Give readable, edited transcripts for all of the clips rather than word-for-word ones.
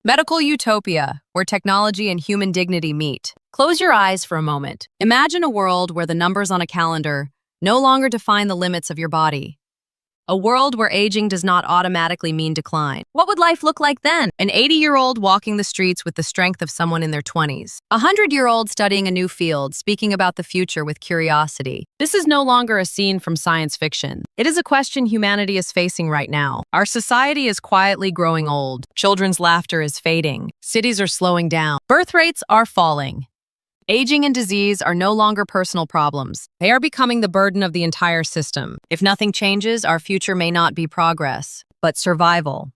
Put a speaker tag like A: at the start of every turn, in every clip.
A: Medical utopia, where technology and human dignity meet. Close your eyes for a moment. Imagine a world where the numbers on a calendar no longer define the limits of your body. A world where aging does not automatically mean decline. What would life look like then? An 80-year-old walking the streets with the strength of someone in their 20s. A 100-year-old studying a new field, speaking about the future with curiosity. This is no longer a scene from science fiction. It is a question humanity is facing right now. Our society is quietly growing old. Children's laughter is fading. Cities are slowing down. Birth rates are falling. Aging and disease are no longer personal problems. They are becoming the burden of the entire system. If nothing changes, our future may not be progress, but survival.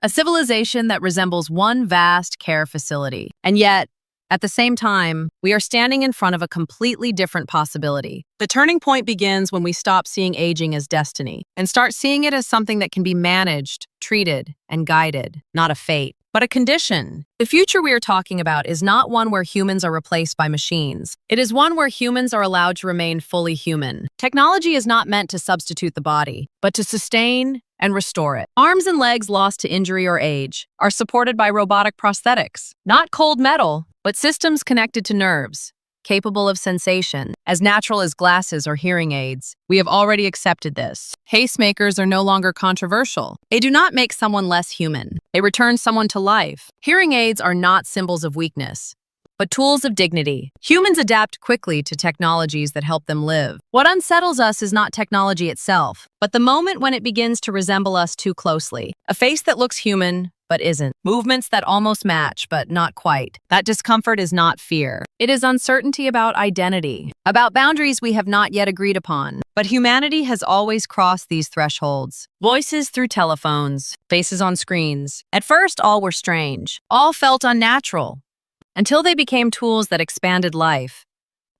A: A civilization that resembles one vast care facility. And yet, at the same time, we are standing in front of a completely different possibility. The turning point begins when we stop seeing aging as destiny and start seeing it as something that can be managed, treated, and guided, not a fate, but a condition. The future we are talking about is not one where humans are replaced by machines. It is one where humans are allowed to remain fully human. Technology is not meant to substitute the body, but to sustain and restore it. Arms and legs lost to injury or age are supported by robotic prosthetics, not cold metal, but systems connected to nerves, capable of sensation, as natural as glasses or hearing aids. We have already accepted this. Pacemakers are no longer controversial. They do not make someone less human. They return someone to life. Hearing aids are not symbols of weakness, but tools of dignity. Humans adapt quickly to technologies that help them live. What unsettles us is not technology itself, but the moment when it begins to resemble us too closely. A face that looks human, but isn't. Movements that almost match, but not quite. That discomfort is not fear. It is uncertainty about identity, about boundaries we have not yet agreed upon. But humanity has always crossed these thresholds. Voices through telephones, faces on screens. At first, all were strange. All felt unnatural, until they became tools that expanded life,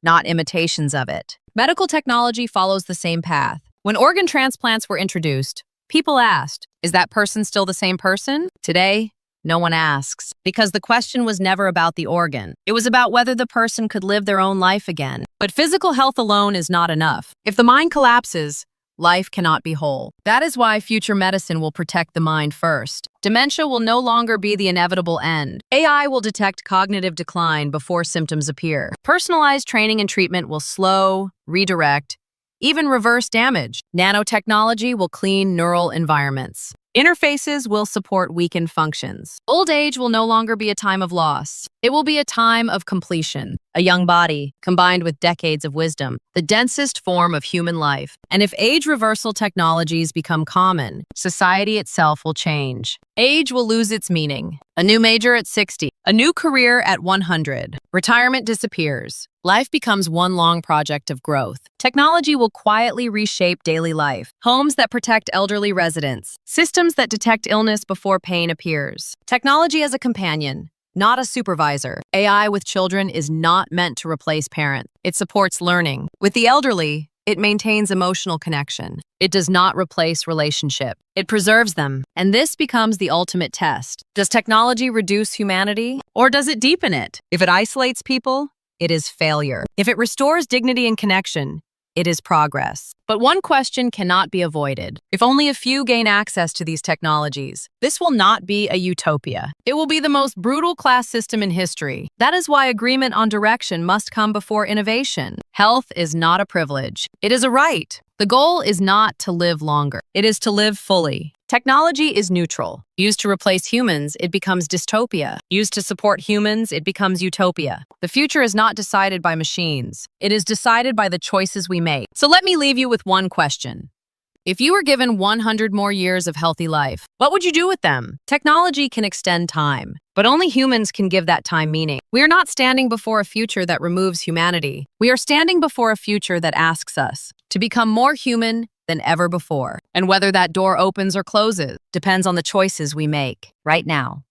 A: not imitations of it. Medical technology follows the same path. When organ transplants were introduced, people asked, is that person still the same person? Today, no one asks, because the question was never about the organ. It was about whether the person could live their own life again. But physical health alone is not enough. If the mind collapses, life cannot be whole. That is why future medicine will protect the mind first. Dementia will no longer be the inevitable end. AI will detect cognitive decline before symptoms appear. Personalized training and treatment will slow, redirect, even reverse damage. Nanotechnology will clean neural environments. Interfaces will support weakened functions. Old age will no longer be a time of loss. It will be a time of completion. A young body, combined with decades of wisdom, the densest form of human life. And if age reversal technologies become common, society itself will change. Age will lose its meaning. A new major at 60. A new career at 100. Retirement disappears. Life becomes one long project of growth. Technology will quietly reshape daily life. Homes that protect elderly residents. Systems that detect illness before pain appears. Technology as a companion, not a supervisor. AI with children is not meant to replace parents. It supports learning. With the elderly, it maintains emotional connection. It does not replace relationship. It preserves them. And this becomes the ultimate test. Does technology reduce humanity, or does it deepen it? If it isolates people, it is failure. If it restores dignity and connection, it is progress. But one question cannot be avoided. If only a few gain access to these technologies, this will not be a utopia. It will be the most brutal class system in history. That is why agreement on direction must come before innovation. Health is not a privilege. It is a right. The goal is not to live longer. It is to live fully. Technology is neutral. Used to replace humans, it becomes dystopia. Used to support humans, it becomes utopia. The future is not decided by machines. It is decided by the choices we make. So let me leave you with one question. If you were given 100 more years of healthy life, what would you do with them? Technology can extend time, but only humans can give that time meaning. We are not standing before a future that removes humanity. We are standing before a future that asks us to become more human than ever before. And whether that door opens or closes depends on the choices we make right now.